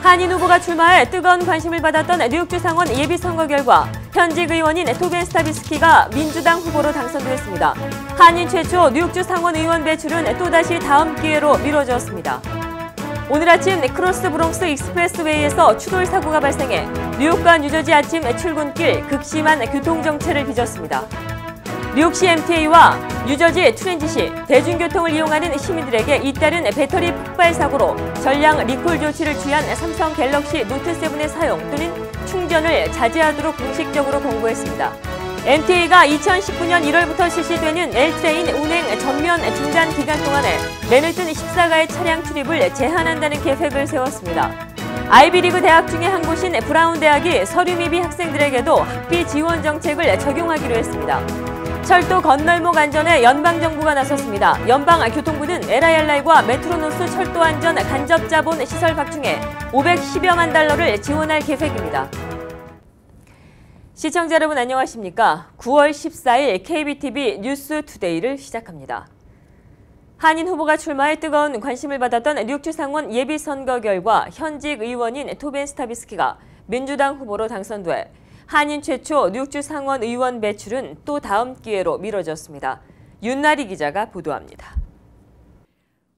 한인 후보가 출마해 뜨거운 관심을 받았던 뉴욕주 상원 예비선거 결과 현직 의원인 토벤 스타비스키가 민주당 후보로 당선됐습니다. 한인 최초 뉴욕주 상원 의원 배출은 또다시 다음 기회로 미뤄졌습니다. 오늘 아침 크로스 브롱스 익스프레스웨이에서 추돌 사고가 발생해 뉴욕과 뉴저지 아침 출근길 극심한 교통정체를 빚었습니다. 뉴욕시 MTA와 뉴저지 트랜짓이 대중교통을 이용하는 시민들에게 잇따른 배터리 폭발 사고로 전량 리콜 조치를 취한 삼성 갤럭시 노트7의 사용 또는 충전을 자제하도록 공식적으로 권고했습니다. MTA가 2019년 1월부터 실시되는 L트레인 운행 전면 중단 기간 동안에 맨해튼 14가의 차량 출입을 제한한다는 계획을 세웠습니다. 아이비리그 대학 중에 한 곳인 브라운 대학이 서류 미비 학생들에게도 학비 지원 정책을 적용하기로 했습니다. 철도 건널목 안전에 연방정부가 나섰습니다. 연방교통부는 LIR과 메트로노스 철도안전 간접자본 시설 확충에 510여만 달러를 지원할 계획입니다. 시청자 여러분 안녕하십니까? 9월 14일 KBTV 뉴스투데이를 시작합니다. 한인 후보가 출마해 뜨거운 관심을 받았던 뉴욕주 상원 예비선거 결과 현직 의원인 토벤 스타비스키가 민주당 후보로 당선돼 한인 최초 뉴욕주 상원 의원 배출은 또 다음 기회로 미뤄졌습니다. 윤나리 기자가 보도합니다.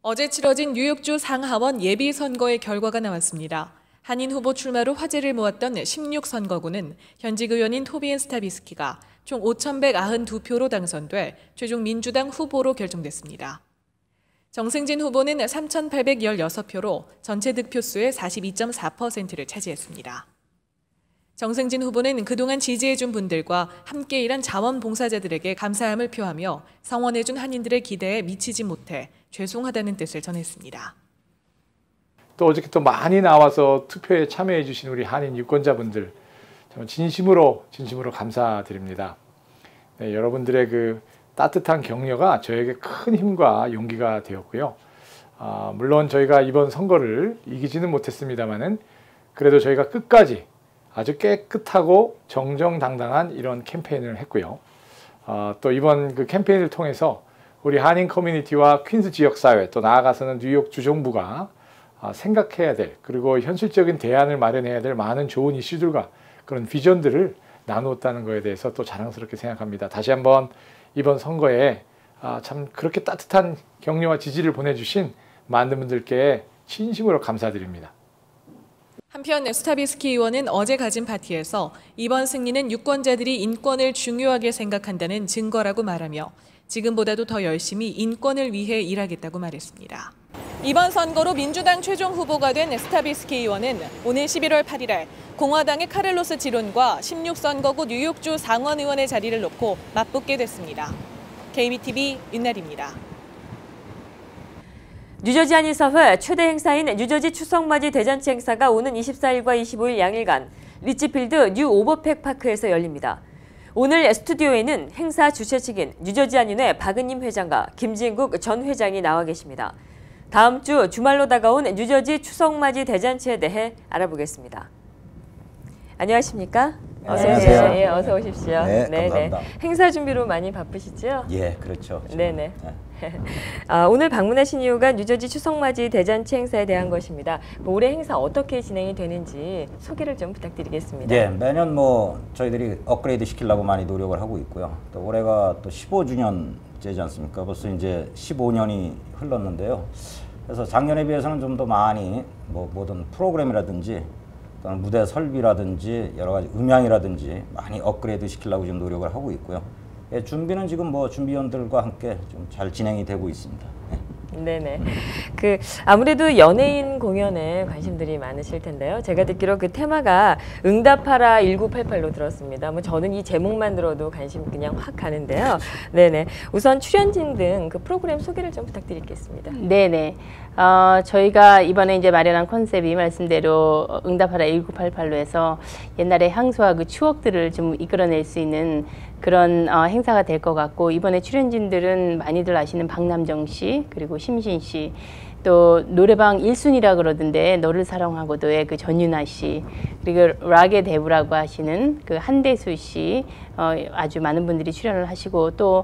어제 치러진 뉴욕주 상하원 예비선거의 결과가 나왔습니다. 한인 후보 출마로 화제를 모았던 16선거구는 현직 의원인 토벤 스타비스키가 총 5,192표로 당선돼 최종 민주당 후보로 결정됐습니다. 정승진 후보는 3,816표로 전체 득표수의 42.4%를 차지했습니다. 정승진 후보는 그동안 지지해준 분들과 함께 일한 자원봉사자들에게 감사함을 표하며 성원해준 한인들의 기대에 미치지 못해 죄송하다는 뜻을 전했습니다. 또 어저께 또 많이 나와서 투표에 참여해 주신 우리 한인 유권자분들 정말 진심으로 감사드립니다. 네, 여러분들의 그 따뜻한 격려가 저에게 큰 힘과 용기가 되었고요. 물론 저희가 이번 선거를 이기지는 못했습니다만은 그래도 저희가 끝까지 아주 깨끗하고 정정당당한 이런 캠페인을 했고요. 또 이번 그 캠페인을 통해서 우리 한인 커뮤니티와 퀸스 지역사회 또 나아가서는 뉴욕 주정부가 생각해야 될 그리고 현실적인 대안을 마련해야 될 많은 좋은 이슈들과 그런 비전들을 나누었다는 것에 대해서 또 자랑스럽게 생각합니다. 다시 한번 이번 선거에 참 그렇게 따뜻한 격려와 지지를 보내주신 많은 분들께 진심으로 감사드립니다. 한편 스타비스키 의원은 어제 가진 파티에서 이번 승리는 유권자들이 인권을 중요하게 생각한다는 증거라고 말하며 지금보다도 더 열심히 인권을 위해 일하겠다고 말했습니다. 이번 선거로 민주당 최종 후보가 된 스타비스키 의원은 오늘 11월 8일에 공화당의 카를로스 지론과 16선거구 뉴욕주 상원 의원의 자리를 놓고 맞붙게 됐습니다. KBTV 윤나리입니다. 뉴저지 한인사회 최대 행사인 뉴저지 추석맞이 대잔치 행사가 오는 24일과 25일 양일간 리치필드 뉴 오버팩 파크에서 열립니다. 오늘 스튜디오에는 행사 주최 측인 뉴저지 한인회 박은임 회장과 김진국 전 회장이 나와 계십니다. 다음 주 주말로 다가온 뉴저지 추석맞이 대잔치에 대해 알아보겠습니다. 안녕하십니까? 안녕하세요. 예, 어서 오십시오. 네, 감사합니다. 행사 준비로 많이 바쁘시죠? 예, 그렇죠. 네네. 오늘 방문하신 이유가 뉴저지 추석맞이 대잔치 행사에 대한 것입니다. 올해 행사 어떻게 진행이 되는지 소개를 좀 부탁드리겠습니다. 예, 매년 저희들이 업그레이드 시키려고 많이 노력을 하고 있고요. 또 올해가 또 15주년째지 않습니까? 벌써 이제 15년이 흘렀는데요. 그래서 작년에 비해서는 좀 더 많이 모든 프로그램이라든지 또는 무대 설비라든지 여러 가지 음향이라든지 많이 업그레이드 시키려고 지금 노력을 하고 있고요. 예, 준비는 지금 준비위원들과 함께 좀 잘 진행이 되고 있습니다. 예. 네네. 아무래도 연예인 공연에 관심들이 많으실 텐데요. 제가 듣기로 그 테마가 응답하라 1988로 들었습니다. 뭐 저는 이 제목만 들어도 관심 그냥 확 가는데요. 네네. 우선 출연진 등 그 프로그램 소개를 좀 부탁드리겠습니다. 네네. 저희가 이번에 이제 마련한 컨셉이 말씀대로 응답하라 1988로 해서 옛날에 향수와 그 추억들을 좀 이끌어낼 수 있는 그런 행사가 될 것 같고, 이번에 출연진들은 많이들 아시는 박남정 씨, 그리고 심신 씨, 또 노래방 1순위라 그러던데 너를 사랑하고도의 그 전윤아 씨, 그리고 락의 대부라고 하시는 그 한대수 씨, 아주 많은 분들이 출연을 하시고, 또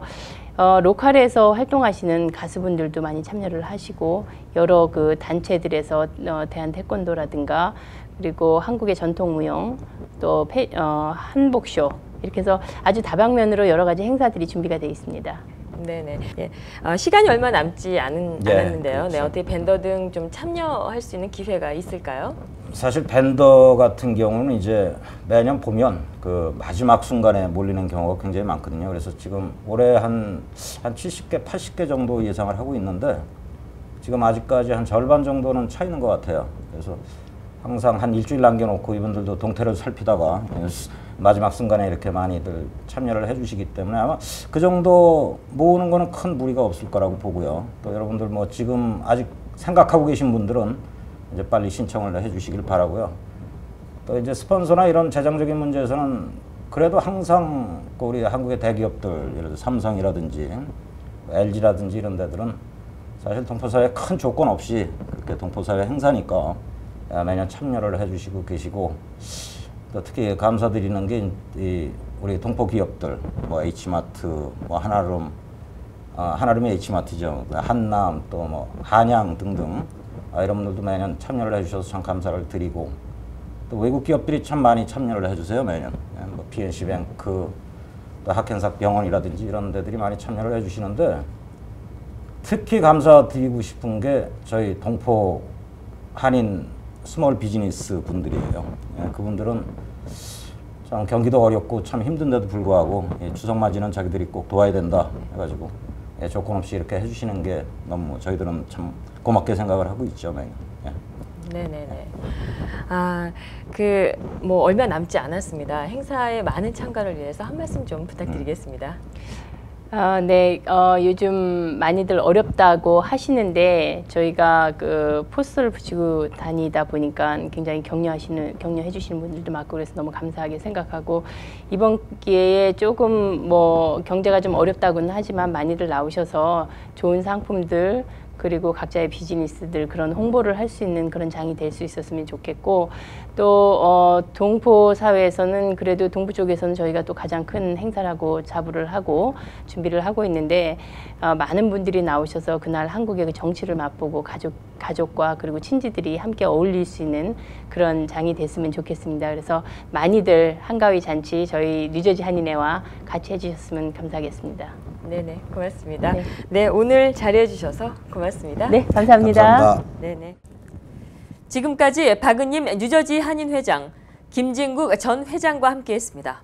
로컬에서 활동하시는 가수분들도 많이 참여를 하시고, 여러 그 단체들에서 대한태권도라든가 그리고 한국의 전통무용, 또 한복쇼, 이렇게 해서 아주 다방면으로 여러 가지 행사들이 준비가 되어 있습니다. 네네. 예. 시간이 얼마 남지 않았는데요. 그렇죠. 네, 어떻게 밴더 등 좀 참여할 수 있는 기회가 있을까요? 사실 밴더 같은 경우는 이제 매년 보면 그 마지막 순간에 몰리는 경우가 굉장히 많거든요. 그래서 지금 올해 한 70개, 80개 정도 예상을 하고 있는데, 지금 아직까지 한 절반 정도는 차 있는 것 같아요. 그래서 항상 한 일주일 남겨놓고 이분들도 동태를 살피다가 마지막 순간에 이렇게 많이들 참여를 해주시기 때문에 아마 그 정도 모으는 거는 큰 무리가 없을 거라고 보고요. 또 여러분들 뭐 지금 아직 생각하고 계신 분들은 이제 빨리 신청을 해주시길 바라고요. 또 이제 스폰서나 이런 재정적인 문제에서는 그래도 항상 우리 한국의 대기업들, 예를 들어 삼성이라든지 LG라든지 이런 데들은 사실 동포사회 큰 조건 없이 그렇게 동포사회 행사니까 매년 참여를 해주시고 계시고, 또 특히 감사드리는 게 우리 동포 기업들, 뭐 H마트, 뭐 한아름이 H마트죠, 한남, 또 뭐 한양 등등, 이런 분들도 매년 참여를 해주셔서 참 감사를 드리고, 또 외국 기업들이 참 많이 참여를 해주세요, 매년. 뭐 PNC뱅크, 또 하켄삭 병원이라든지 이런 데들이 많이 참여를 해주시는데, 특히 감사드리고 싶은 게 저희 동포 한인 스몰 비즈니스 분들이에요. 그분들은 참 경기도 어렵고 참 힘든데도 불구하고 추석 맞이는 자기들이 꼭 도와야 된다 해가지고 조건 없이 이렇게 해주시는 게 너무 저희들은 참 고맙게 생각을 하고 있죠, 매년. 네네네. 뭐 얼마 남지 않았습니다. 행사에 많은 참가를 위해서 한 말씀 좀 부탁드리겠습니다. 네, 요즘 많이들 어렵다고 하시는데 저희가 그 포스터를 붙이고 다니다 보니까 굉장히 격려해 주시는 분들도 많고, 그래서 너무 감사하게 생각하고, 이번 기회에 조금 뭐 경제가 좀 어렵다고는 하지만 많이들 나오셔서 좋은 상품들, 그리고 각자의 비즈니스들 그런 홍보를 할 수 있는 그런 장이 될 수 있었으면 좋겠고, 또 동포 사회에서는 그래도 동부 쪽에서는 저희가 또 가장 큰 행사라고 자부를 하고 준비를 하고 있는데, 많은 분들이 나오셔서 그날 한국의 그 정치를 맛보고 가족과 그리고 친지들이 함께 어울릴 수 있는 그런 장이 됐으면 좋겠습니다. 그래서 많이들 한가위 잔치 저희 뉴저지 한인회와 같이 해주셨으면 감사하겠습니다. 네네, 고맙습니다. 네. 네, 오늘 자리해 주셔서 고맙습니다. 네, 감사합니다. 감사합니다. 네네. 지금까지 박은님 뉴저지 한인회장, 김진국 전 회장과 함께했습니다.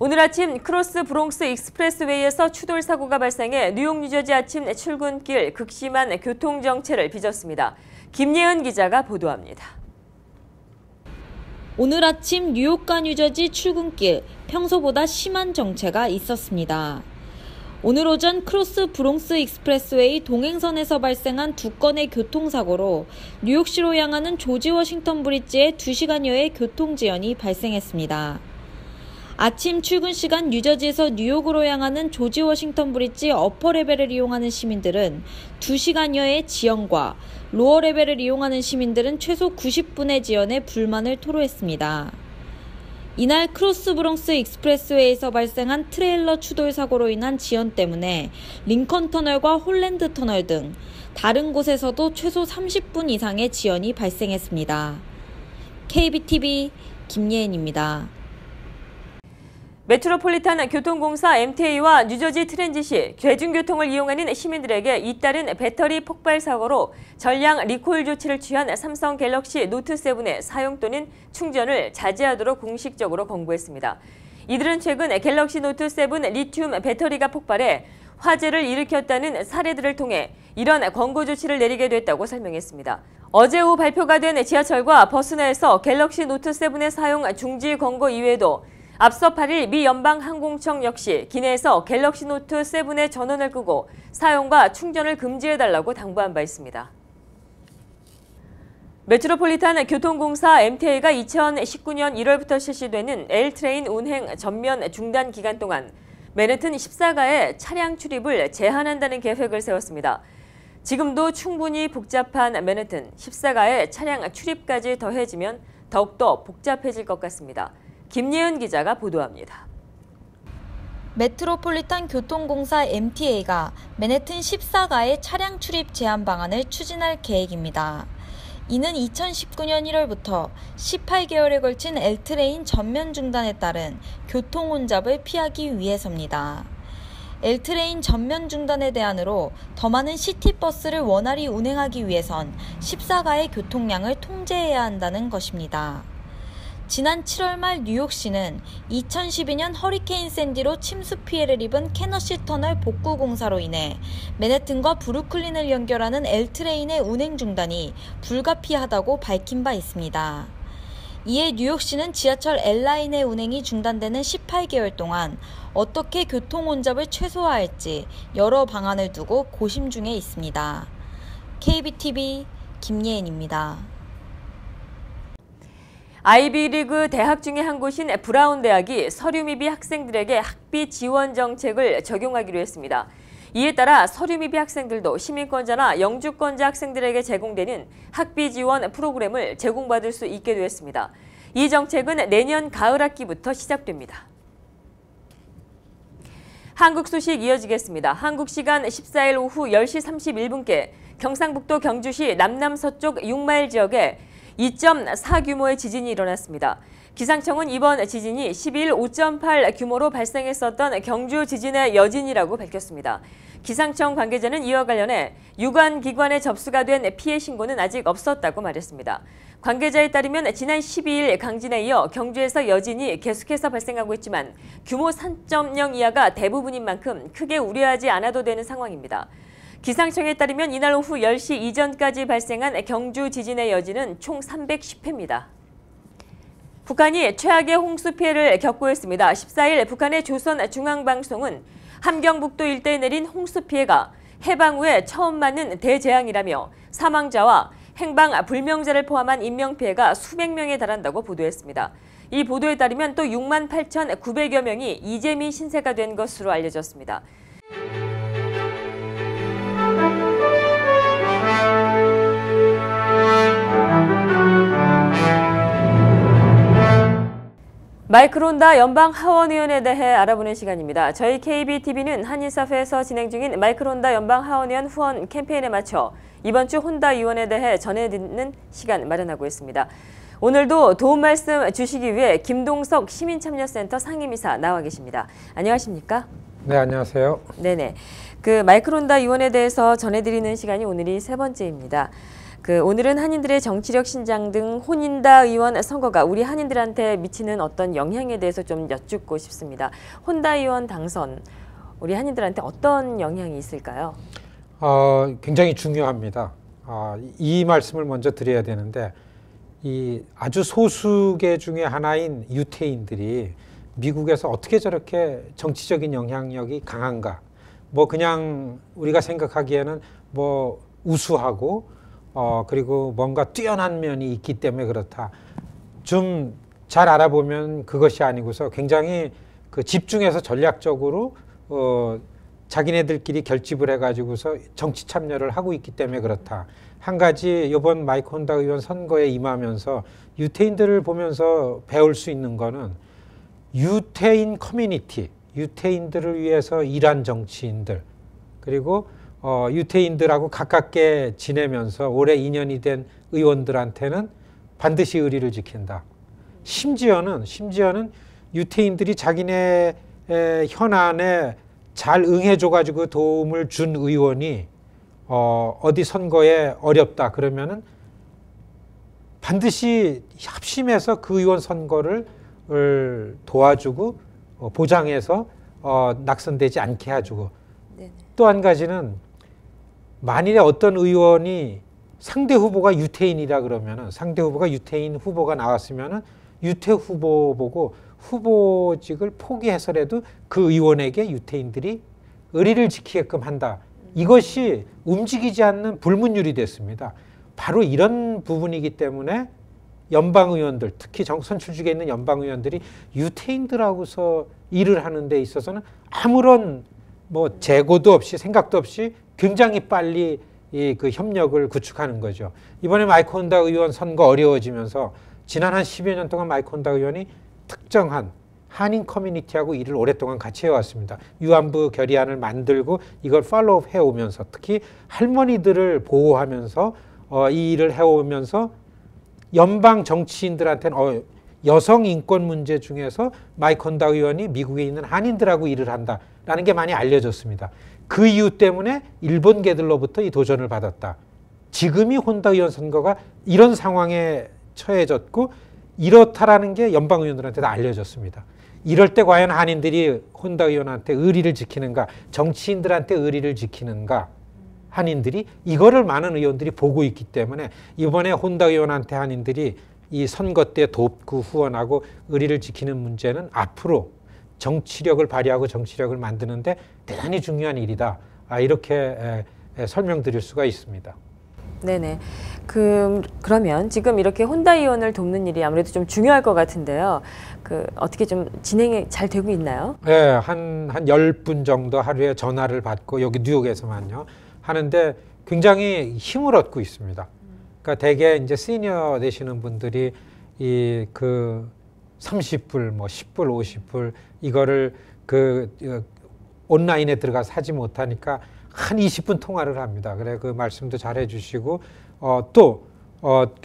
오늘 아침 크로스 브롱스 익스프레스웨이에서 추돌 사고가 발생해 뉴욕 뉴저지 아침 출근길 극심한 교통정체를 빚었습니다. 김예은 기자가 보도합니다. 오늘 아침 뉴욕과 뉴저지 출근길 평소보다 심한 정체가 있었습니다. 오늘 오전 크로스 브롱스 익스프레스웨이 동행선에서 발생한 두 건의 교통사고로 뉴욕시로 향하는 조지 워싱턴 브리지에 2시간여의 교통지연이 발생했습니다. 아침 출근 시간 뉴저지에서 뉴욕으로 향하는 조지 워싱턴 브리지 어퍼 레벨을 이용하는 시민들은 2시간여의 지연과 로어 레벨을 이용하는 시민들은 최소 90분의 지연에 불만을 토로했습니다. 이날 크로스 브롱스 익스프레스웨이에서 발생한 트레일러 추돌 사고로 인한 지연 때문에 링컨 터널과 홀랜드 터널 등 다른 곳에서도 최소 30분 이상의 지연이 발생했습니다. KBTV 김예은입니다. 메트로폴리탄 교통공사 MTA와 뉴저지 트랜짓이 대중교통을 이용하는 시민들에게 잇따른 배터리 폭발 사고로 전량 리콜 조치를 취한 삼성 갤럭시 노트7의 사용 또는 충전을 자제하도록 공식적으로 권고했습니다. 이들은 최근 갤럭시 노트7 리튬 배터리가 폭발해 화재를 일으켰다는 사례들을 통해 이런 권고 조치를 내리게 됐다고 설명했습니다. 어제 오후 발표가 된 지하철과 버스 내에서 갤럭시 노트7의 사용 중지 권고 이외에도 앞서 8일 미 연방항공청 역시 기내에서 갤럭시 노트 7의 전원을 끄고 사용과 충전을 금지해달라고 당부한 바 있습니다. 메트로폴리탄 교통공사 MTA가 2019년 1월부터 실시되는 L트레인 운행 전면 중단 기간 동안 맨해튼 14가의 차량 출입을 제한한다는 계획을 세웠습니다. 지금도 충분히 복잡한 맨해튼 14가의 차량 출입까지 더해지면 더욱더 복잡해질 것 같습니다. 김예은 기자가 보도합니다. 메트로폴리탄 교통공사 MTA가 맨해튼 14가의 차량 출입 제한 방안을 추진할 계획입니다. 이는 2019년 1월부터 18개월에 걸친 L트레인 전면 중단에 따른 교통 혼잡을 피하기 위해서입니다. L트레인 전면 중단의 대안으로 더 많은 시티버스를 원활히 운행하기 위해선 14가의 교통량을 통제해야 한다는 것입니다. 지난 7월 말 뉴욕시는 2012년 허리케인 샌디로 침수 피해를 입은 캐너시 터널 복구 공사로 인해 맨해튼과 브루클린을 연결하는 L트레인의 운행 중단이 불가피하다고 밝힌 바 있습니다. 이에 뉴욕시는 지하철 L라인의 운행이 중단되는 18개월 동안 어떻게 교통 혼잡을 최소화할지 여러 방안을 두고 고심 중에 있습니다. KBTV 김예은입니다. 아이비리그 대학 중에 한 곳인 브라운 대학이 서류 미비 학생들에게 학비 지원 정책을 적용하기로 했습니다. 이에 따라 서류 미비 학생들도 시민권자나 영주권자 학생들에게 제공되는 학비 지원 프로그램을 제공받을 수 있게 되었습니다. 이 정책은 내년 가을 학기부터 시작됩니다. 한국 소식 이어지겠습니다. 한국 시간 14일 오후 10시 31분께 경상북도 경주시 남남서쪽 6마일 지역에 2.4 규모의 지진이 일어났습니다. 기상청은 이번 지진이 12일 5.8 규모로 발생했었던 경주 지진의 여진이라고 밝혔습니다. 기상청 관계자는 이와 관련해 유관 기관에 접수가 된 피해 신고는 아직 없었다고 말했습니다. 관계자에 따르면 지난 12일 강진에 이어 경주에서 여진이 계속해서 발생하고 있지만 규모 3.0 이하가 대부분인 만큼 크게 우려하지 않아도 되는 상황입니다. 기상청에 따르면 이날 오후 10시 이전까지 발생한 경주 지진의 여진은 총 310회입니다. 북한이 최악의 홍수 피해를 겪고 있습니다. 14일 북한의 조선중앙방송은 함경북도 일대에 내린 홍수 피해가 해방 후에 처음 맞는 대재앙이라며 사망자와 행방 불명자를 포함한 인명피해가 수백 명에 달한다고 보도했습니다. 이 보도에 따르면 또 68,900여 명이 이재민 신세가 된 것으로 알려졌습니다. 마이크 론다 연방하원의원에 대해 알아보는 시간입니다. 저희 KBTV는 한인사회에서 진행 중인 마이크 론다 연방하원의원 후원 캠페인에 맞춰 이번 주 혼다 의원에 대해 전해드리는 시간 마련하고 있습니다. 오늘도 도움 말씀 주시기 위해 김동석 시민참여센터 상임이사 나와 계십니다. 안녕하십니까? 네, 안녕하세요. 네네. 마이크 론다 의원에 대해서 전해드리는 시간이 오늘이 세 번째입니다. 오늘은 한인들의 정치력 신장 등 혼인다 의원 선거가 우리 한인들한테 미치는 어떤 영향에 대해서 좀 여쭙고 싶습니다. 혼다 의원 당선, 우리 한인들한테 어떤 영향이 있을까요? 굉장히 중요합니다. 이 말씀을 먼저 드려야 되는데, 이 아주 소수계 중에 하나인 유태인들이 미국에서 어떻게 저렇게 정치적인 영향력이 강한가? 그냥 우리가 생각하기에는 우수하고 그리고 뭔가 뛰어난 면이 있기 때문에 그렇다. 좀 잘 알아보면 그것이 아니고서 굉장히 집중해서 전략적으로 자기네들끼리 결집을 해가지고서 정치 참여를 하고 있기 때문에 그렇다. 한 가지 이번 마이크 혼다 의원 선거에 임하면서 유태인들을 보면서 배울 수 있는 거는 유태인 커뮤니티, 유태인들을 위해서 일한 정치인들, 그리고 유태인들하고 가깝게 지내면서 올해 2년이 된 의원들한테는 반드시 의리를 지킨다. 심지어는 유태인들이 자기네 현안에 잘 응해줘가지고 도움을 준 의원이 어디 선거에 어렵다 그러면은 반드시 합심해서 그 의원 선거를 도와주고 보장해서 낙선되지 않게 해주고, 또 한 가지는 만일에 어떤 의원이 상대 후보가 유태인이라 그러면은, 상대 후보가 유태인 후보가 나왔으면은 유태 후보 보고 후보직을 포기해서라도 그 의원에게 유태인들이 의리를 지키게끔 한다. 이것이 움직이지 않는 불문율이 됐습니다. 바로 이런 부분이기 때문에 연방의원들, 특히 선출직에 있는 연방의원들이 유태인들하고서 일을 하는 데 있어서는 아무런 뭐 재고도 없이 생각도 없이 굉장히 빨리 그 협력을 구축하는 거죠. 이번에 마이크 혼다 의원 선거 어려워지면서 지난 한 10여 년 동안 마이크 혼다 의원이 특정한 한인 커뮤니티하고 일을 오랫동안 같이 해왔습니다. 위안부 결의안을 만들고 이걸 팔로우업 해오면서, 특히 할머니들을 보호하면서 이 일을 해오면서 연방 정치인들한테는 여성 인권 문제 중에서 마이크 혼다 의원이 미국에 있는 한인들하고 일을 한다라는 게 많이 알려졌습니다. 그 이유 때문에 일본계들로부터 이 도전을 받았다. 지금이 혼다 의원 선거가 이런 상황에 처해졌고 이렇다라는 게 연방의원들한테 다 알려졌습니다. 이럴 때 과연 한인들이 혼다 의원한테 의리를 지키는가, 정치인들한테 의리를 지키는가, 한인들이 이거를 많은 의원들이 보고 있기 때문에 이번에 혼다 의원한테 한인들이 이 선거 때 돕고 후원하고 의리를 지키는 문제는 앞으로 정치력을 발휘하고 정치력을 만드는데 대단히 중요한 일이다. 이렇게 설명드릴 수가 있습니다. 네네. 그러면 지금 이렇게 혼다 의원을 돕는 일이 아무래도 좀 중요할 것 같은데요. 어떻게 좀 진행이 잘 되고 있나요? 네, 한 10분 정도 하루에 전화를 받고 여기 뉴욕에서만요 하는데 굉장히 힘을 얻고 있습니다. 그러니까 대개 이제 시니어 되시는 분들이 그 30불, 뭐 10불, 50불 이거를 온라인에 들어가서 하지 못하니까 한 20분 통화를 합니다. 그래 그 말씀도 잘 해주시고 또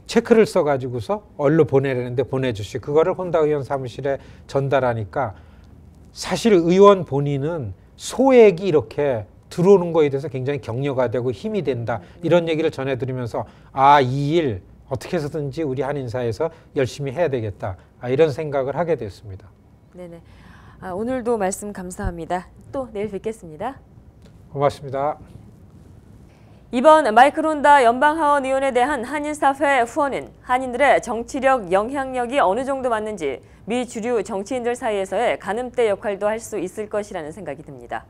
체크를 써가지고서 얼로 보내려는데 보내주시고 그거를 혼다 의원 사무실에 전달하니까 사실 의원 본인은 소액이 이렇게 들어오는 거에 대해서 굉장히 격려가 되고 힘이 된다. 이런 얘기를 전해드리면서 이 일 어떻게 해서든지 우리 한인사에서 열심히 해야 되겠다. 이런 생각을 하게 됐습니다. 네네. 오늘도 말씀 감사합니다. 또 내일 뵙겠습니다. 고맙습니다. 이번 마이크 혼다 연방하원 의원에 대한 한인사회 후원은 한인들의 정치력, 영향력이 어느 정도 맞는지 미 주류 정치인들 사이에서의 가늠대 역할도 할 수 있을 것이라는 생각이 듭니다.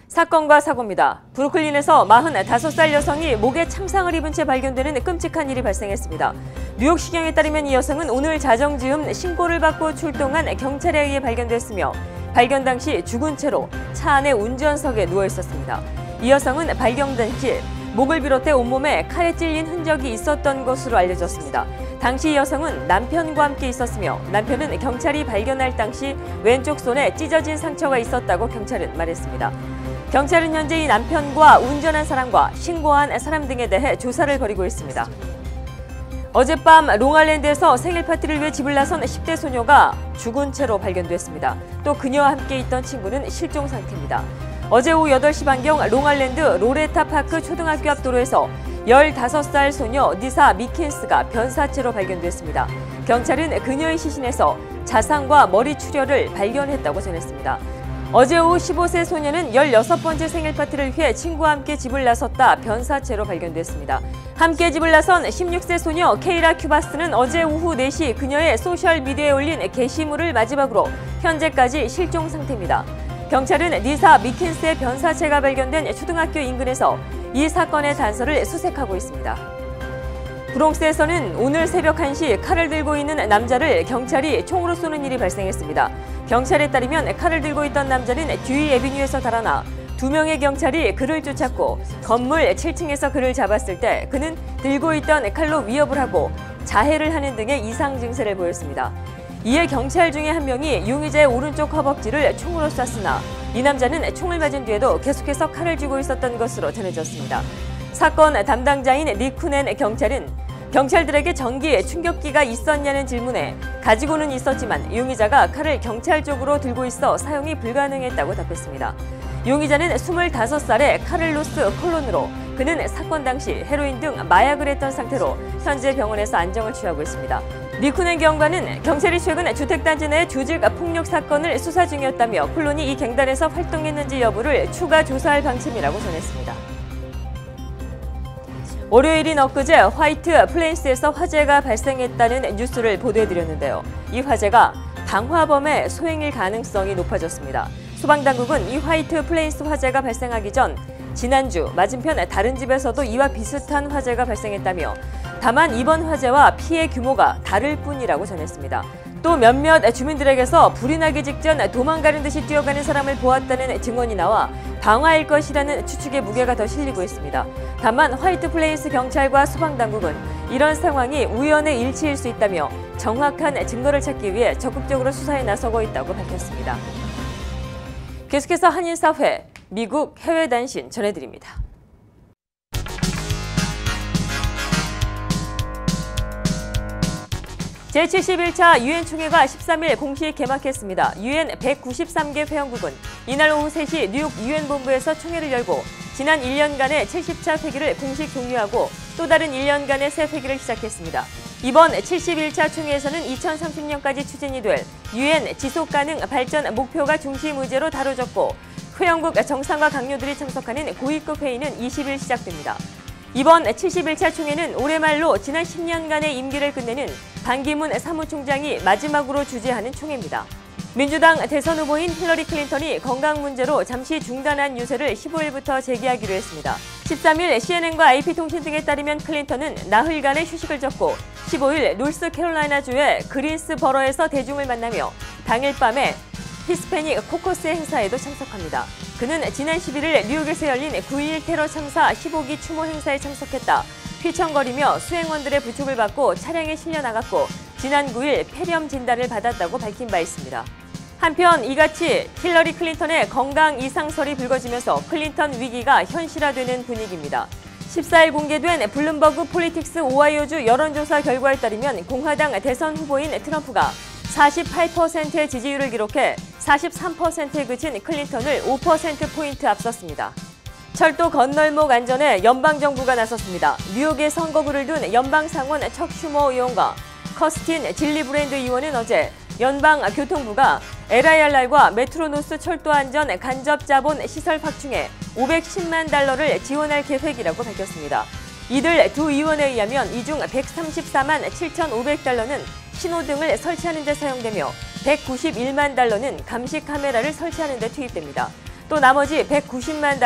사건과 사고입니다. 브루클린에서 45살 여성이 목에 참상을 입은 채 발견되는 끔찍한 일이 발생했습니다. 뉴욕시경에 따르면 이 여성은 오늘 자정 즈음 신고를 받고 출동한 경찰에 의해 발견됐으며 발견 당시 죽은 채로 차 안의 운전석에 누워 있었습니다. 이 여성은 발견 당시 목을 비롯해 온몸에 칼에 찔린 흔적이 있었던 것으로 알려졌습니다. 당시 이 여성은 남편과 함께 있었으며 남편은 경찰이 발견할 당시 왼쪽 손에 찢어진 상처가 있었다고 경찰은 말했습니다. 경찰은 현재 이 남편과 운전한 사람과 신고한 사람 등에 대해 조사를 벌이고 있습니다. 어젯밤 롱아일랜드에서 생일 파티를 위해 집을 나선 10대 소녀가 죽은 채로 발견됐습니다. 또 그녀와 함께 있던 친구는 실종 상태입니다. 어제 오후 8시 반경 롱아일랜드 로레타 파크 초등학교 앞 도로에서 15살 소녀 니사 미킨스가 변사체로 발견됐습니다. 경찰은 그녀의 시신에서 자상과 머리 출혈을 발견했다고 전했습니다. 어제 오후 15세 소녀는 16번째 생일 파티를 위해 친구와 함께 집을 나섰다 변사체로 발견됐습니다. 함께 집을 나선 16세 소녀 케이라 큐바스는 어제 오후 4시 그녀의 소셜미디어에 올린 게시물을 마지막으로 현재까지 실종 상태입니다. 경찰은 니사 미킨스의 변사체가 발견된 초등학교 인근에서 이 사건의 단서를 수색하고 있습니다. 브롱스에서는 오늘 새벽 1시 칼을 들고 있는 남자를 경찰이 총으로 쏘는 일이 발생했습니다. 경찰에 따르면 칼을 들고 있던 남자는 듀이 애비뉴에서 달아나 2명의 경찰이 그를 쫓았고 건물 7층에서 그를 잡았을 때 그는 들고 있던 칼로 위협을 하고 자해를 하는 등의 이상 증세를 보였습니다. 이에 경찰 중에 한 명이 용의자의 오른쪽 허벅지를 총으로 쐈으나 이 남자는 총을 맞은 뒤에도 계속해서 칼을 쥐고 있었던 것으로 전해졌습니다. 사건 담당자인 니쿠넨 경찰은 경찰들에게 전기에 충격기가 있었냐는 질문에 가지고는 있었지만 용의자가 칼을 경찰 쪽으로 들고 있어 사용이 불가능했다고 답했습니다. 용의자는 25살의 카를로스 콜론으로 그는 사건 당시 헤로인 등 마약을 했던 상태로 현재 병원에서 안정을 취하고 있습니다. 니쿠넨 경관은 경찰이 최근 주택단지 내 조직 폭력 사건을 수사 중이었다며 콜론이 이 갱단에서 활동했는지 여부를 추가 조사할 방침이라고 전했습니다. 월요일인 엊그제 화이트 플레인스에서 화재가 발생했다는 뉴스를 보도해드렸는데요. 이 화재가 방화범의 소행일 가능성이 높아졌습니다. 소방당국은 이 화이트 플레인스 화재가 발생하기 전 지난주 맞은편 다른 집에서도 이와 비슷한 화재가 발생했다며 다만 이번 화재와 피해 규모가 다를 뿐이라고 전했습니다. 또 몇몇 주민들에게서 불이 나기 직전 도망가는 듯이 뛰어가는 사람을 보았다는 증언이 나와 방화일 것이라는 추측의 무게가 더 실리고 있습니다. 다만 화이트 플레인스 경찰과 소방당국은 이런 상황이 우연의 일치일 수 있다며 정확한 증거를 찾기 위해 적극적으로 수사에 나서고 있다고 밝혔습니다. 계속해서 한인사회, 미국 해외 단신 전해드립니다. 제71차 유엔 총회가 13일 공식 개막했습니다. 유엔 193개 회원국은 이날 오후 3시 뉴욕 유엔 본부에서 총회를 열고 지난 1년간의 70차 회기를 공식 종료하고 또 다른 1년간의 새 회기를 시작했습니다. 이번 71차 총회에서는 2030년까지 추진이 될 유엔 지속가능 발전 목표가 중심 의제로 다뤄졌고 회원국 정상과 강요들이 참석하는 고위급 회의는 20일 시작됩니다. 이번 71차 총회는 올해 말로 지난 10년간의 임기를 끝내는 반기문 사무총장이 마지막으로 주재하는 총회입니다. 민주당 대선 후보인 힐러리 클린턴이 건강 문제로 잠시 중단한 유세를 15일부터 재개하기로 했습니다. 13일 CNN과 AP통신 등에 따르면 클린턴은 나흘간의 휴식을 졌고 15일 노스캐롤라이나주의 그린스버러에서 대중을 만나며 당일 밤에 히스패닉 코커스 행사에도 참석합니다. 그는 지난 11일 뉴욕에서 열린 9.11 테러 참사 15기 추모 행사에 참석했다. 휘청거리며 수행원들의 부축을 받고 차량에 실려 나갔고 지난 9일 폐렴 진단을 받았다고 밝힌 바 있습니다. 한편 이같이 힐러리 클린턴의 건강 이상설이 불거지면서 클린턴 위기가 현실화되는 분위기입니다. 14일 공개된 블룸버그 폴리틱스 오하이오주 여론조사 결과에 따르면 공화당 대선 후보인 트럼프가 48%의 지지율을 기록해 43%에 그친 클린턴을 5%포인트 앞섰습니다. 철도 건널목 안전에 연방정부가 나섰습니다. 뉴욕에 선거구를 둔 연방상원 척 슈머 의원과 커스틴 질리브랜드 의원은 어제 연방교통부가 LIRR과 메트로노스 철도안전 간접자본 시설 확충에 $510만 지원할 계획이라고 밝혔습니다. 이들 두 의원에 의하면 이 중 $134만 7,500는 신호등을 설치하는 데 사용되며 $191만 감시 카메라를 설치하는 데 투입됩니다. 또 나머지 $190만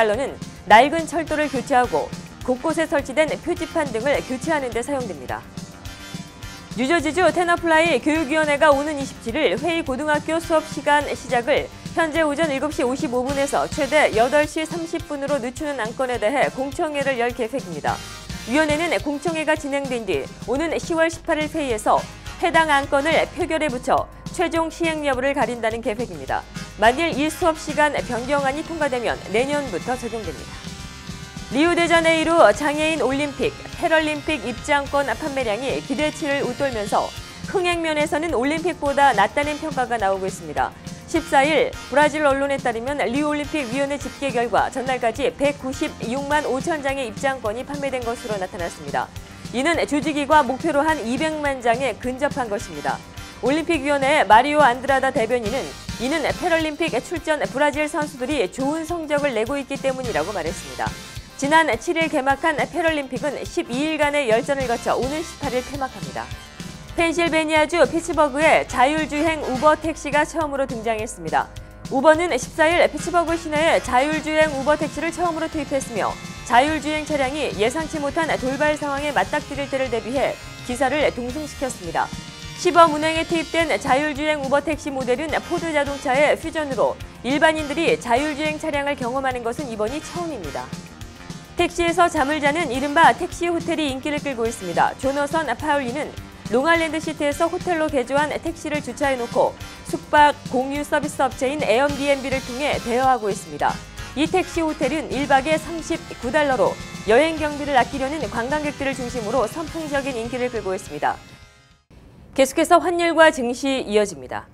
낡은 철도를 교체하고 곳곳에 설치된 표지판 등을 교체하는 데 사용됩니다. 뉴저지주 테너플라이 교육위원회가 오는 27일 회의 고등학교 수업 시간 시작을 현재 오전 7시 55분에서 최대 8시 30분으로 늦추는 안건에 대해 공청회를 열 계획입니다. 위원회는 공청회가 진행된 뒤 오는 10월 18일 회의에서 해당 안건을 표결에 붙여 최종 시행 여부를 가린다는 계획입니다. 만일 이 수업 시간 변경안이 통과되면 내년부터 적용됩니다. 리우데자네이루 장애인 올림픽, 패럴림픽 입장권 판매량이 기대치를 웃돌면서 흥행 면에서는 올림픽보다 낮다는 평가가 나오고 있습니다. 14일 브라질 언론에 따르면 리우올림픽 위원회 집계 결과 전날까지 196만 5천 장의 입장권이 판매된 것으로 나타났습니다. 이는 조직위가 목표로 한 200만 장에 근접한 것입니다. 올림픽위원회 마리오 안드라다 대변인은 이는 패럴림픽 출전 브라질 선수들이 좋은 성적을 내고 있기 때문이라고 말했습니다. 지난 7일 개막한 패럴림픽은 12일간의 열전을 거쳐 오는 18일 폐막합니다. 펜실베니아주 피츠버그에 자율주행 우버 택시가 처음으로 등장했습니다. 우버는 14일 피츠버그 시내에 자율주행 우버 택시를 처음으로 투입했으며 자율주행 차량이 예상치 못한 돌발 상황에 맞닥뜨릴 때를 대비해 기사를 동승시켰습니다. 시범 운행에 투입된 자율주행 우버 택시 모델은 포드 자동차의 퓨전으로 일반인들이 자율주행 차량을 경험하는 것은 이번이 처음입니다. 택시에서 잠을 자는 이른바 택시 호텔이 인기를 끌고 있습니다. 조너선 파울리는 롱아일랜드 시티에서 호텔로 개조한 택시를 주차해놓고 숙박 공유 서비스 업체인 에어비앤비를 통해 대여하고 있습니다. 이 택시 호텔은 1박에 $39로 여행 경비를 아끼려는 관광객들을 중심으로 선풍적인 인기를 끌고 있습니다. 계속해서 환율과 증시 이어집니다.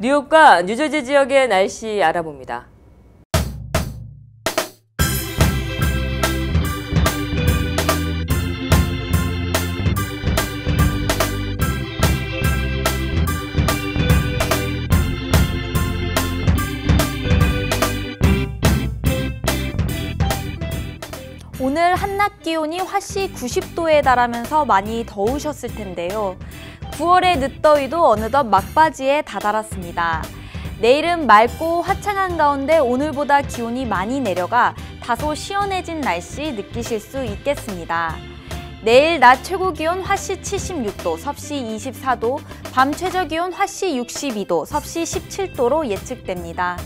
뉴욕과 뉴저지 지역의 날씨 알아봅니다. 오늘 한낮 기온이 화씨 90도에 달하면서 많이 더우셨을 텐데요. 9월의 늦더위도 어느덧 막바지에 다다랐습니다. 내일은 맑고 화창한 가운데 오늘보다 기온이 많이 내려가 다소 시원해진 날씨 느끼실 수 있겠습니다. 내일 낮 최고 기온 화씨 76도, 섭씨 24도, 밤 최저 기온 화씨 62도, 섭씨 17도로 예측됩니다.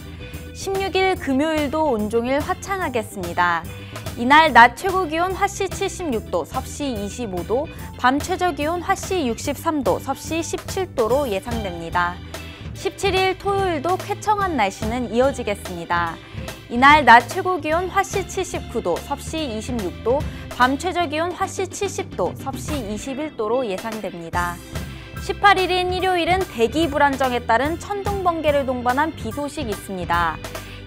16일 금요일도 온종일 화창하겠습니다. 이날 낮 최고 기온 화씨 76도, 섭씨 25도, 밤 최저 기온 화씨 63도, 섭씨 17도로 예상됩니다. 17일 토요일도 쾌청한 날씨는 이어지겠습니다. 이날 낮 최고 기온 화씨 79도, 섭씨 26도, 밤 최저 기온 화씨 70도, 섭씨 21도로 예상됩니다. 18일인 일요일은 대기 불안정에 따른 천둥 번개를 동반한 비 소식 있습니다.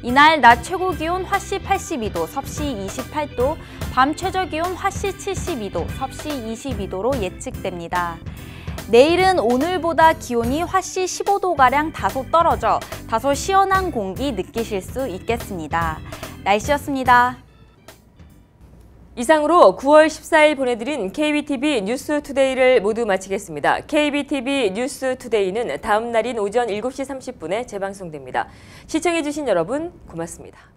이날 낮 최고 기온 화씨 82도, 섭씨 28도, 밤 최저 기온 화씨 72도, 섭씨 22도로 예측됩니다. 내일은 오늘보다 기온이 화씨 15도가량 다소 떨어져 다소 시원한 공기 느끼실 수 있겠습니다. 날씨였습니다. 이상으로 9월 14일 보내드린 KBTV 뉴스투데이를 모두 마치겠습니다. KBTV 뉴스투데이는 다음 날인 오전 7시 30분에 재방송됩니다. 시청해주신 여러분 고맙습니다.